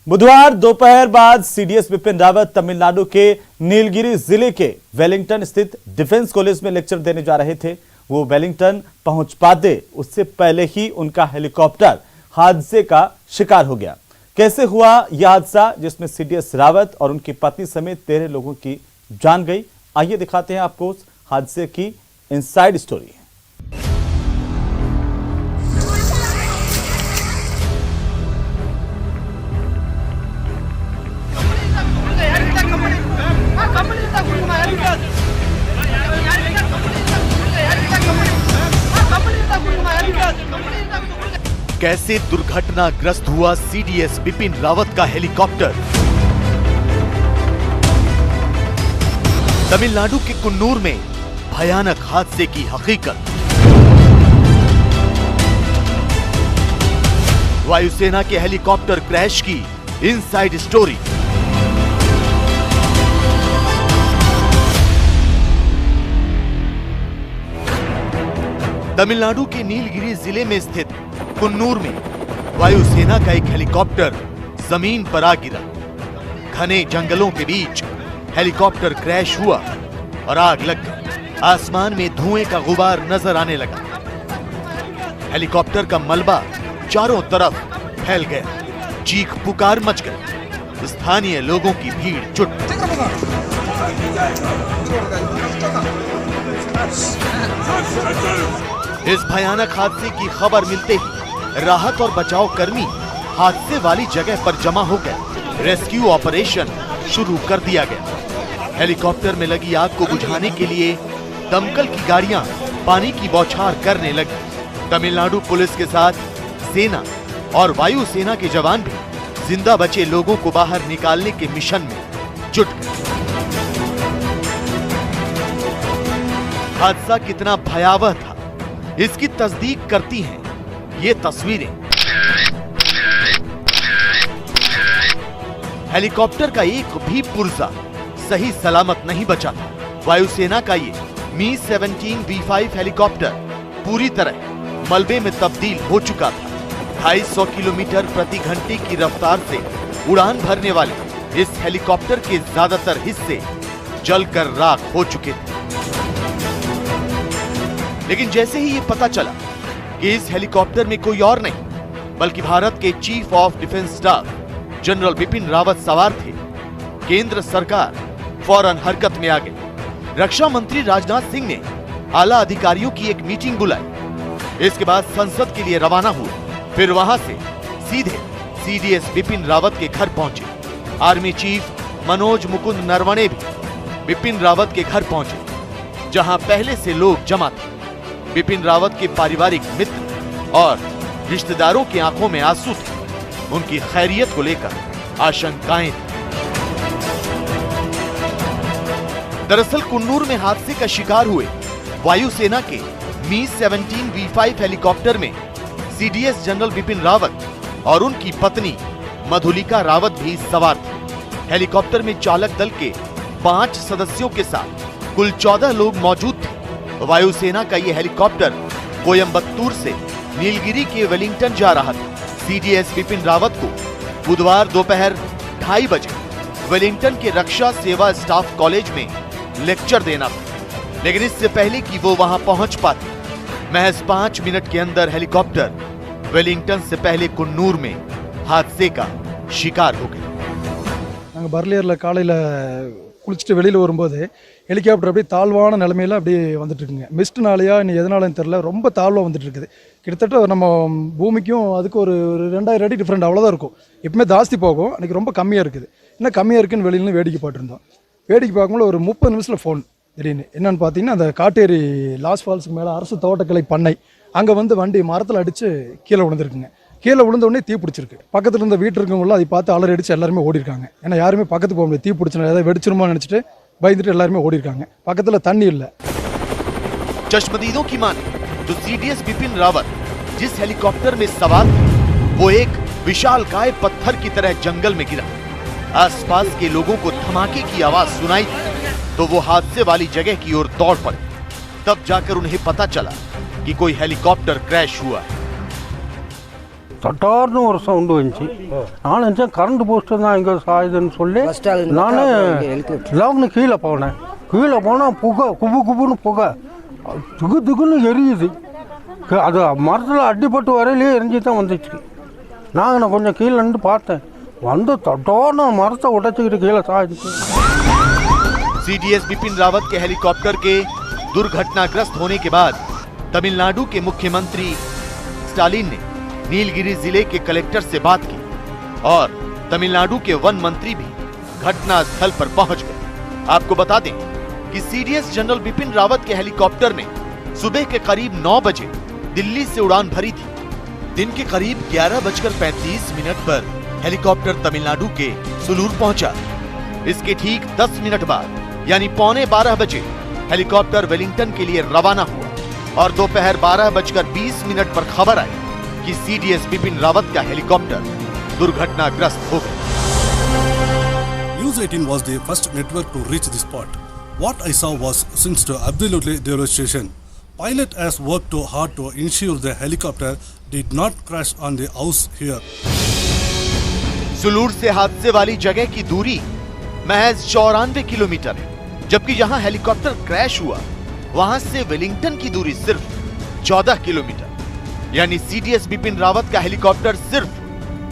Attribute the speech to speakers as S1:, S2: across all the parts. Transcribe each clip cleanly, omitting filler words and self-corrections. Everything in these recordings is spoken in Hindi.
S1: बुधवार दोपहर बाद सीडीएस विपिन रावत तमिलनाडु के नीलगिरी जिले के वेलिंगटन स्थित डिफेंस कॉलेज में लेक्चर देने जा रहे थे। वो वेलिंगटन पहुंच पाते उससे पहले ही उनका हेलीकॉप्टर हादसे का शिकार हो गया। कैसे हुआ यह हादसा जिसमें सीडीएस रावत और उनकी पत्नी समेत 13 लोगों की जान गई, आइए दिखाते हैं आपको उस हादसे की इनसाइड स्टोरी।
S2: कैसे दुर्घटनाग्रस्त हुआ सीडीएस विपिन रावत का हेलीकॉप्टर। तमिलनाडु के कुन्नूर में भयानक हादसे की हकीकत। वायुसेना के हेलीकॉप्टर क्रैश की इनसाइड स्टोरी। तमिलनाडु के नीलगिरी जिले में स्थित कुन्नूर में वायुसेना का एक हेलीकॉप्टर जमीन पर आ गिरा। घने जंगलों के बीच हेलीकॉप्टर क्रैश हुआ और आग लग गई। आसमान में धुएं का गुबार नजर आने लगा। हेलीकॉप्टर का मलबा चारों तरफ फैल गया। चीख पुकार मच गई। स्थानीय लोगों की भीड़ जुट इस भयानक हादसे की खबर मिलते ही राहत और बचाव कर्मी हादसे वाली जगह पर जमा हो गए। रेस्क्यू ऑपरेशन शुरू कर दिया गया। हेलीकॉप्टर में लगी आग को बुझाने के लिए दमकल की गाड़ियां पानी की बौछार करने लगी। तमिलनाडु पुलिस के साथ सेना और वायु सेना के जवान भी जिंदा बचे लोगों को बाहर निकालने के मिशन में जुट गए। हादसा कितना भयावह था, इसकी तस्दीक करती हैं ये तस्वीरें। हेलीकॉप्टर का एक भी पुर्जा सही सलामत नहीं बचा था। वायुसेना का ये मी-17 V5 हेलीकॉप्टर पूरी तरह मलबे में तब्दील हो चुका था। 250 किलोमीटर प्रति घंटे की रफ्तार से उड़ान भरने वाले इस हेलीकॉप्टर के ज्यादातर हिस्से जलकर राख हो चुके थे। लेकिन जैसे ही ये पता चला कि इस हेलीकॉप्टर में कोई और नहीं बल्कि भारत के chief of defence staff general Bipin Rawat सवार थे, केंद्र सरकार फौरन हरकत में आ गई। रक्षा मंत्री राजनाथ सिंह ने आला अधिकारियों की एक मीटिंग बुलाई। इसके बाद संसद के लिए रवाना हुए। फिर वहां से सीधे सीडीएस बिपिन रावत के घर पहुंचे। आर्मी चीफ मनोज मुकुंद नरवणे भी बिपिन रावत के घर पहुंचे, जहां पहले से लोग जमा थे। बिपिन रावत के पारिवारिक मित्र और रिश्तेदारों की आंखों में आंसू थे। उनकी खैरियत को लेकर आशंकाएं थी। दरअसल कुन्नूर में हादसे का शिकार हुए वायुसेना के मी-17 V5 हेलीकॉप्टर में सीडीएस जनरल बिपिन रावत और उनकी पत्नी मधुलिका रावत भी सवार थे। हेलीकॉप्टर में चालक दल के 5 सदस्यों के साथ कुल 14 लोग मौजूद थे। वायुसेना का यह हेलीकॉप्टर कोयंबटूर से नीलगिरी के वेलिंगटन जा रहा था। सीडीएस बिपिन रावत को बुधवार दोपहर 2:30 बजे वेलिंगटन के रक्षा सेवा स्टाफ कॉलेज में लेक्चर देना था। लेकिन इससे पहले कि वो वहां पहुंच पाते, महज 5 मिनट के अंदर हेलीकॉप्टर वेलिंगटन से पहले कुन्नूर में हादसे का शिकार हो गया।
S3: பர்லியர்ல காலையில் குளிச்சுட்டு வெளியில் வரும்போது ஹெலிகாப்டர் அப்படியே தாழ்வான நிலைமையில் அப்படியே வந்துட்டு இருக்குங்க. மிஸ்ட்னாலையா இனி எதனாலன்னு தெரில, ரொம்ப தாழ்வாக வந்துட்டு இருக்குது. கிட்டத்தட்ட நம்ம பூமிக்கும் அதுக்கு ஒரு 2000 அடி டிஃப்ரெண்ட் அவ்வளோதான் இருக்கும். எப்பவுமே ஜாஸ்தி போகும், அன்றைக்கி ரொம்ப கம்மியாக இருக்குது. இன்னும் கம்மியாக இருக்குன்னு வெளியில வேடிக்கை பார்த்துருந்தோம். வேடிக்கை பார்க்கும்போது ஒரு 30 நிமிஷத்தில் ஃபோன் திடீர்னு என்னென்னு பார்த்தீங்கன்னா, அந்த காட்டேரி லாஸ் ஃபால்ஸுக்கு மேலே அரசு தோட்டக்கலை பண்ணை அங்கே வந்து வண்டி மரத்தில் அடித்து கீழே விழுந்துருக்குங்க. கீழே விழுந்த உடனே தீ பிடிச்சிருக்கு. பக்கத்தில் இருந்த வீட்டு இருக்கவங்களும் அதை பார்த்து அலறி அடிச்சு எல்லாருமே ஓடி இருக்காங்க. ஏன்னா யாருமே பக்கத்துக்கு போக முடியாது, தீ பிடிச்சினா ஏதாவது வெடிச்சிருமோ நினச்சிட்டு பயந்துட்டு எல்லாருமே ஓடி இருக்காங்க. பக்கத்தில் தண்ணி இல்லை।
S2: चश्मदीदों की माने तो सीडीएस बिपिन रावत जिस हेलीकॉप्टर में सवार थे वो एक विशालकाय पत्थर की तरह जंगल में गिरा। आसपास के लोगों को धमाके की आवाज सुनाई तो वो हादसे वाली जगह की ओर दौड़ पड़े। तब जाकर उन्हें पता चला कि कोई हेलीकॉप्टर क्रैश हुआ है।
S4: தட்டார்னு ஒரு சவுண்டு வந்துச்சு. நான் நினச்சேன் கரண்ட் போஸ்ட்டு தான் இங்கே சாயுதுன்னு சொல்லி நான் லவங்க கீழே போனேன். கீழே போனால் புகை குபு குபுன்னு புகை துகுன்னு எரியுது. அது மரத்தில் அடிப்பட்டு வரையிலே எரிஞ்சு தான் வந்துச்சு. நான் கொஞ்சம் கீழே நின்று பார்த்தேன். வந்து தட்டார்னு மரத்தை உடைச்சிக்கிட்டு கீழே சாயுது.
S2: सीडीएस बिपिन रावत के हेलीकॉप्टर के दुर्घटनाग्रस्त होने के बाद तमिलनाडु के मुख्यमंत्री स्टालिन ने नीलगिरी जिले के कलेक्टर से बात की और तमिलनाडु के वन मंत्री भी घटना स्थल पर पहुंच गए। आपको बता दें कि सीडीएस जनरल बिपिन रावत के हेलीकॉप्टर ने सुबह के करीब 9 बजे दिल्ली से उड़ान भरी थी। दिन के करीब 11:35 पर हेलीकॉप्टर तमिलनाडु के सुलूर पहुंचा। इसके ठीक 10 मिनट बाद यानी 11:15 बजे हेलीकॉप्टर वेलिंगटन के लिए रवाना हुआ और दोपहर 12:20 पर खबर आई कि सीडीएस बिपिन रावत का हेलीकॉप्टर दुर्घटनाग्रस्त हो गया।
S5: News 18 was the first network to reach the spot. What I saw was since to absolutely devastation. Pilot has worked too hard to ensure the helicopter did not crash on the house here.
S2: Sulur से हादसे वाली जगह की दूरी महज 94 किलोमीटर है, जबकि जहां हेलीकॉप्टर क्रैश हुआ वहां से वेलिंगटन की दूरी सिर्फ 14 किलोमीटर। यानी सीडीएस बिपिन रावत का हेलीकॉप्टर सिर्फ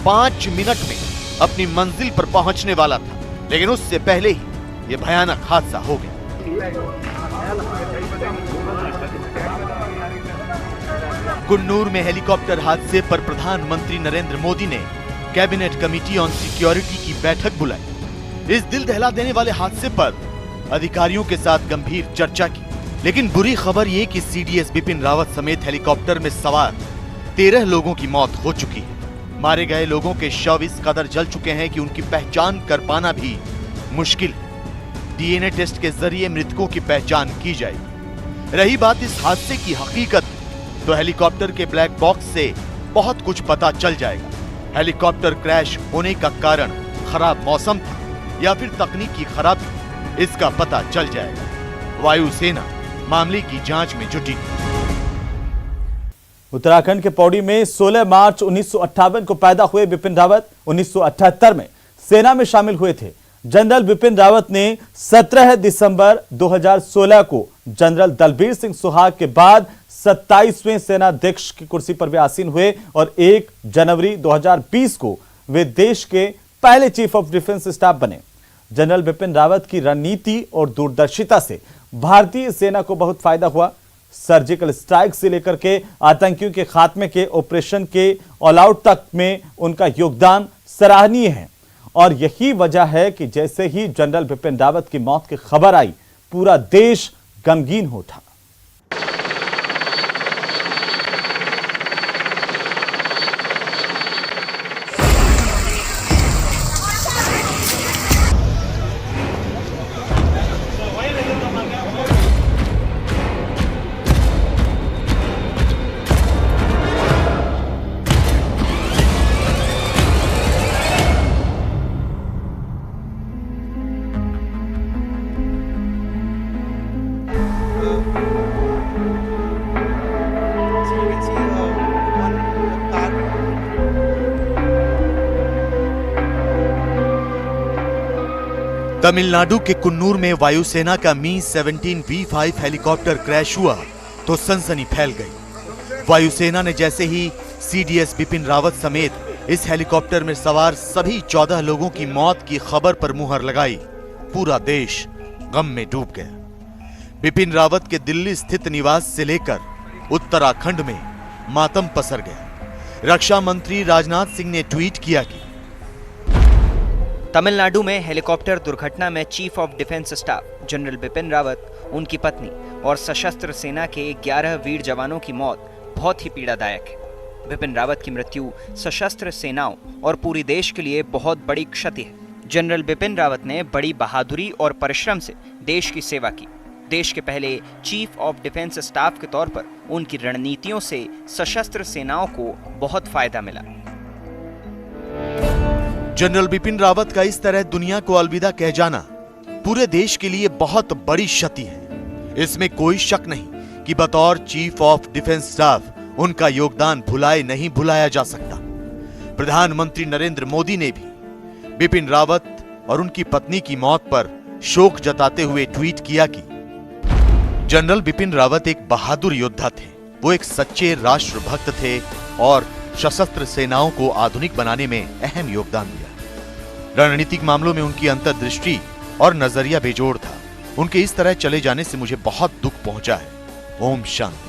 S2: 5 मिनट में अपनी मंजिल पर पहुंचने वाला था, लेकिन उससे पहले ही यह भयानक हादसा हो गया। कुन्नूर में हेलीकॉप्टर हादसे पर प्रधानमंत्री नरेंद्र मोदी ने कैबिनेट कमेटी ऑन सिक्योरिटी की बैठक बुलाई। इस दिल दहला देने वाले हादसे पर अधिकारियों के साथ गंभीर चर्चा की, लेकिन बुरी खबर ये कि सीडीएस बिपिन रावत समेत हेलीकॉप्टर में सवार 13 लोगों की मौत हो चुकी है। मारे गए लोगों के शव इस कदर जल चुके हैं कि उनकी पहचान कर पाना भी मुश्किल है। डीएनए टेस्ट के जरिए मृतकों की पहचान की जाएगी। रही बात इस हादसे की हकीकत, तो हेलीकॉप्टर के ब्लैक बॉक्स से बहुत कुछ पता चल जाएगा। हेलीकॉप्टर क्रैश होने का कारण खराब मौसम था या फिर तकनीकी खराबी, इसका पता चल जाएगा। वायुसेना मामले की जांच में जुटी।
S1: उत्तराखंड के पौड़ी में 16 मार्च 1958 को पैदा हुए बिपिन रावत 1978 में सेना में शामिल हुए थे। जनरल बिपिन रावत ने 17 दिसंबर 2016 को जनरल दलबीर सिंह सुहाग के बाद 27वें सेनाध्यक्ष की कुर्सी पर वे आसीन हुए और 1 जनवरी 2020 को वे देश के पहले चीफ ऑफ डिफेंस स्टाफ बने। जनरल बिपिन रावत की रणनीति और दूरदर्शिता से भारतीय सेना को बहुत फायदा हुआ। सर्जिकल स्ट्राइक से लेकर के आतंकियों के खात्मे के ऑपरेशन के ऑल आउट तक में उनका योगदान सराहनीय है और यही वजह है कि जैसे ही जनरल बिपिन रावत की मौत की खबर आई, पूरा देश गमगीन हो उठा।
S2: तमिलनाडु के कुन्नूर में वायुसेना का मी-17 V5 हेलीकॉप्टर क्रैश हुआ तो सनसनी फैल गई। वायुसेना ने जैसे ही सीडीएस बिपिन रावत समेत इस हेलीकॉप्टर में सवार सभी 14 लोगों की मौत की खबर पर मुहर लगाई, पूरा देश गम में डूब गया। बिपिन रावत के दिल्ली स्थित निवास से लेकर उत्तराखंड में मातम पसर गया। रक्षा मंत्री राजनाथ सिंह ने ट्वीट किया कि
S6: तमिलनाडु में हेलीकॉप्टर दुर्घटना में chief of defence staff general Bipin Rawat, उनकी पत्नी और सशस्त्र सेना के 11 वीर जवानों की मौत बहुत ही पीड़ादायक है। बिपिन रावत की मृत्यु सशस्त्र सेनाओं और पूरे देश के लिए बहुत बड़ी क्षति है। जनरल बिपिन रावत ने बड़ी बहादुरी और परिश्रम से देश की सेवा की। देश के पहले चीफ ऑफ डिफेंस स्टाफ के तौर पर उनकी रणनीतियों से सशस्त्र सेनाओं को बहुत फायदा मिला।
S2: जनरल बिपिन रावत का इस तरह दुनिया को अलविदा कह जाना पूरे देश के लिए बहुत बड़ी क्षति है। इसमें कोई शक नहीं कि बतौर चीफ ऑफ डिफेंस स्टाफ उनका योगदान भुलाया नहीं भुलाया जा सकता। प्रधानमंत्री नरेंद्र मोदी ने भी बिपिन रावत और उनकी पत्नी की मौत पर शोक जताते हुए ट्वीट किया कि जनरल बिपिन रावत एक बहादुर योद्धा थे। वो एक सच्चे राष्ट्रभक्त थे और सशस्त्र सेनाओं को आधुनिक बनाने में अहम योगदान दिया। रणनीतिक मामलों में उनकी अंतर्दृष्टि और नजरिया बेजोड़ था। उनके इस तरह चले जाने से मुझे बहुत दुख पहुंचा है। ओम शांति।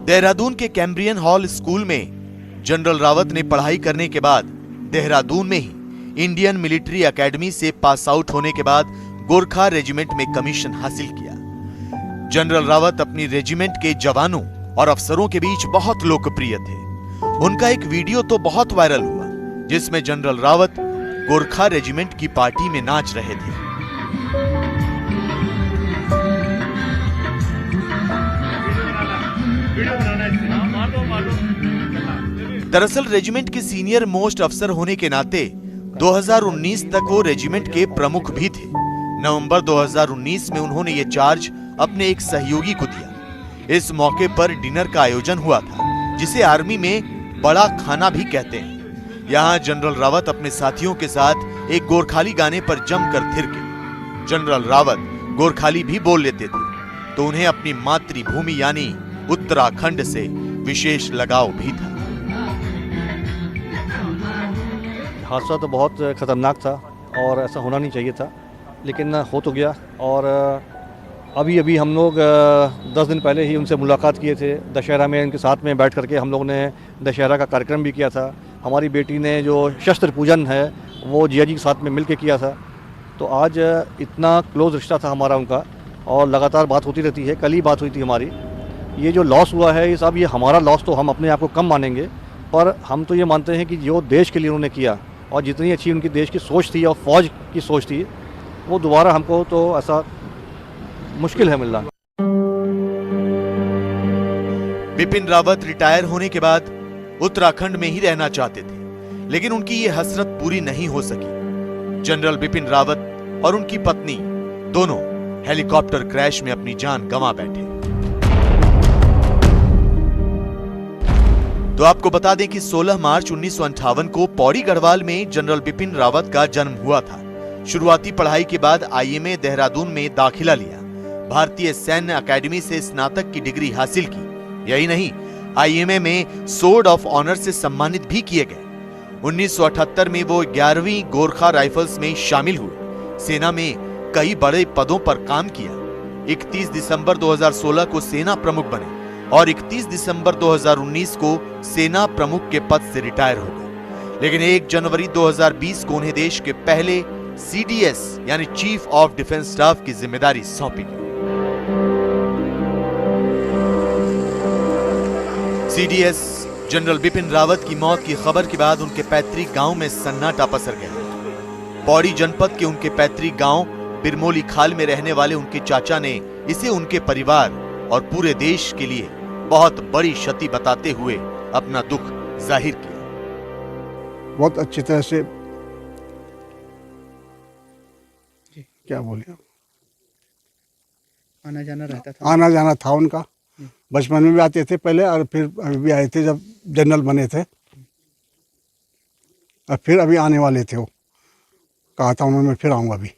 S2: देहरादून के कैम्ब्रियन हॉल स्कूल में जनरल रावत ने पढ़ाई करने के बाद देहरादून में ही इंडियन मिलिट्री एकेडमी से पास आउट होने के बाद गोरखा रेजिमेंट में कमीशन हासिल किया। जनरल रावत अपनी रेजिमेंट के जवानों और अफसरों के बीच बहुत लोकप्रिय थे। उनका एक वीडियो तो बहुत वायरल हुआ जिसमें जनरल रावत गोरखा रेजिमेंट की पार्टी में नाच रहे थे। दरअसल रेजिमेंट के सीनियर मोस्ट अफसर होने के नाते 2019 तक वो रेजिमेंट के प्रमुख भी थे। नवंबर 2019 में उन्होंने ये चार्ज अपने एक सहयोगी को दिया। इस मौके पर डिनर का आयोजन हुआ था जिसे आर्मी में बड़ा खाना भी कहते हैं। यहाँ जनरल रावत अपने साथियों के साथ एक गोरखाली गाने पर जमकर थिरके। जनरल रावत गोरखाली भी बोल लेते थे तो उन्हें अपनी मातृभूमि यानी उत्तराखंड से विशेष लगाव भी था।
S7: हादसा तो बहुत ख़तरनाक था और ऐसा होना नहीं चाहिए था, लेकिन हो तो गया। और अभी हम लोग 10 दिन पहले ही उनसे मुलाकात किए थे। दशहरा में उनके साथ में बैठ करके हम लोगों ने दशहरा का कार्यक्रम भी किया था। हमारी बेटी ने जो शस्त्र पूजन है वो जिया जी के साथ में मिल के किया था। तो आज इतना क्लोज रिश्ता था हमारा उनका और लगातार बात होती रहती है। कल ही बात हुई थी हमारी। ये जो लॉस हुआ है ये सब, ये हमारा लॉस तो हम अपने आप को कम मानेंगे, पर हम तो ये मानते हैं कि जो देश के लिए उन्होंने किया और जितनी अच्छी उनकी देश की सोच थी और फौज की सोच थी, वो दोबारा हमको तो ऐसा मुश्किल है मिलना।
S2: बिपिन रावत रिटायर होने के बाद उत्तराखंड में ही रहना चाहते थे, लेकिन उनकी ये हसरत पूरी नहीं हो सकी। जनरल बिपिन रावत और उनकी पत्नी दोनों हेलीकॉप्टर क्रैश में अपनी जान गंवा बैठे। तो आपको बता दें कि 16 मार्च 1958 को पौड़ी गढ़वाल में जनरल बिपिन रावत का जन्म हुआ था। शुरुआती पढ़ाई के बाद आईएमए देहरादून में दाखिला लिया। भारतीय सैन्य अकेडमी से स्नातक की डिग्री हासिल की। यही नहीं, आईएमए में सोर्ड ऑफ ऑनर से सम्मानित भी किए गए। 1978 में वो 11वीं गोरखा राइफल्स में शामिल हुए। सेना में कई बड़े पदों पर काम किया। 31 दिसंबर 2016 को सेना प्रमुख बने और 31 दिसंबर 2019 को सेना प्रमुख के पद से रिटायर हो गए। लेकिन 1 जनवरी 2020 को उन्हें देश के पहले सीडीएस यानी चीफ ऑफ डिफेंस स्टाफ की जिम्मेदारी सौंपी गई। सीडीएस जनरल बिपिन रावत की मौत की खबर के बाद उनके पैतृक गांव में सन्नाटा पसर गया। पौड़ी जनपद के उनके पैतृक गांव बिरमोली खाल में रहने वाले उनके चाचा ने इसे उनके परिवार और पूरे देश के लिए बहुत बड़ी क्षति बताते हुए अपना दुख जाहिर किया।
S8: बहुत अच्छी तरह से क्या बोले,
S9: आना जाना था
S8: उनका। बचपन में भी आते थे पहले और फिर अभी भी आए थे जब जनरल बने थे, और फिर अभी आने वाले थे। वो कहा था उन्होंने फिर आऊंगा अभी।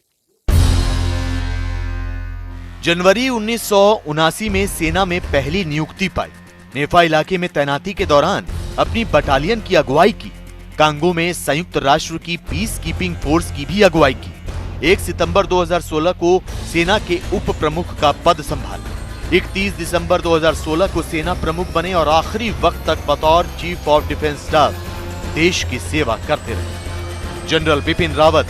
S2: जनवरी 1979 में सेना में पहली नियुक्ति पाई। नेफा इलाके में तैनाती के दौरान अपनी बटालियन की अगुवाई की। कांगो में संयुक्त राष्ट्र की पीस कीपिंग फोर्स की भी अगुवाई की। 1 सितंबर 2016 को सेना के उप प्रमुख का पद संभाला। 31 दिसंबर 2016 को सेना प्रमुख बने और आखिरी वक्त तक बतौर चीफ ऑफ डिफेंस स्टाफ देश की सेवा करते रहे। जनरल बिपिन रावत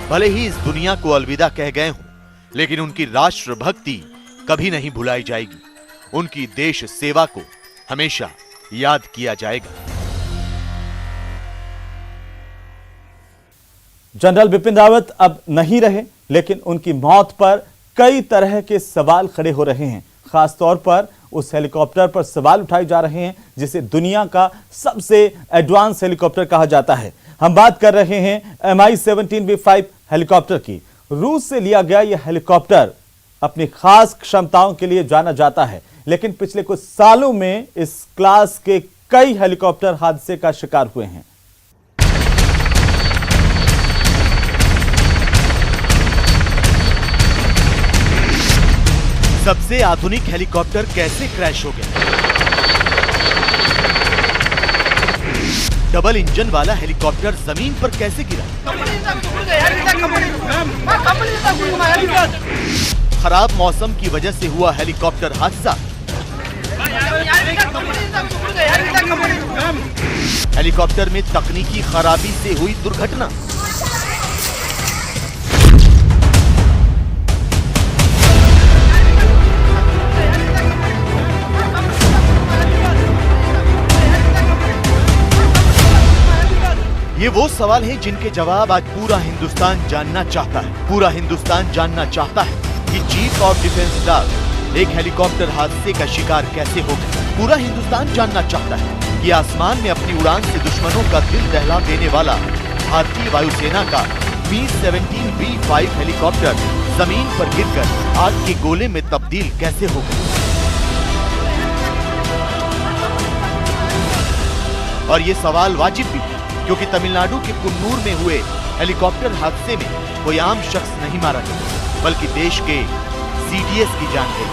S2: भले ही इस दुनिया को अलविदा कह गए हों, लेकिन उनकी राष्ट्रभक्ति कभी नहीं भुलाई जाएगी। उनकी देश सेवा को हमेशा याद किया जाएगा।
S1: जनरल बिपिन रावत अब नहीं रहे, लेकिन उनकी मौत पर कई तरह के सवाल खड़े हो रहे हैं। खासतौर पर उस हेलीकॉप्टर पर सवाल उठाए जा रहे हैं जिसे दुनिया का सबसे एडवांस हेलीकॉप्टर कहा जाता है। हम बात कर रहे हैं MI-17V5 हेलीकॉप्टर की। रूस से लिया गया यह हेलीकॉप्टर अपनी खास क्षमताओं के लिए जाना जाता है, लेकिन पिछले कुछ सालों में इस क्लास के कई हेलीकॉप्टर हादसे का शिकार हुए हैं।
S2: सबसे आधुनिक हेलीकॉप्टर कैसे क्रैश हो गया? डबल इंजन वाला हेलीकॉप्टर जमीन पर कैसे गिरा? खराब मौसम की वजह से हुआ हेलीकॉप्टर हादसा। हेलीकॉप्टर में तकनीकी खराबी से हुई दुर्घटना। ये वो सवाल हैं जिनके जवाब आज पूरा हिंदुस्तान जानना चाहता है। पूरा हिंदुस्तान जानना चाहता है कि चीफ ऑफ डिफेंस स्टाफ एक हेलीकॉप्टर हादसे का शिकार कैसे हो गया। पूरा हिंदुस्तान जानना चाहता है कि आसमान में अपनी उड़ान से दुश्मनों का दिल दहला देने वाला भारतीय वायुसेना का Mi-17V5 हेलीकॉप्टर जमीन पर गिरकर आग के गोले में तब्दील कैसे हो गया। और ये सवाल वाजिब भी है, क्योंकि तमिलनाडु के कुन्नूर में हुए हेलीकॉप्टर हादसे में कोई आम शख्स नहीं मारा गया, बल्कि देश के सीडीएस की जान गई।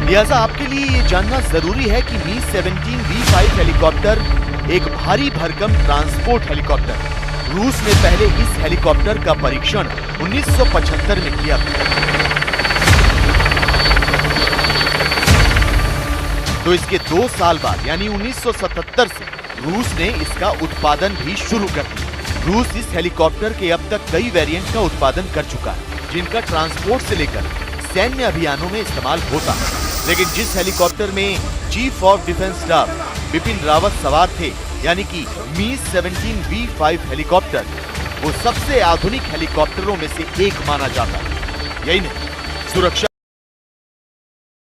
S2: लिहाजा आपके लिए ये जानना जरूरी है कि Mi-17V5 हेलीकॉप्टर एक भारी भरकम ट्रांसपोर्ट हेलीकॉप्टर। रूस ने पहले इस हेलीकॉप्टर का परीक्षण 1975 में किया था। तो इसके 2 साल बाद यानी 1977 से रूस ने इसका उत्पादन भी शुरू कर दिया। रूस इस हेलीकॉप्टर के अब तक कई वेरिएंट का उत्पादन कर चुका है, जिनका ट्रांसपोर्ट से लेकर सैन्य अभियानों में इस्तेमाल होता है। लेकिन जिस हेलीकॉप्टर में chief of defence staff Bipin Rawat सवार थे, यानी कि Mi-17V5 हेलीकॉप्टर, वो सबसे आधुनिक हेलीकॉप्टरों में से एक माना जाता है। यही नहीं, सुरक्षा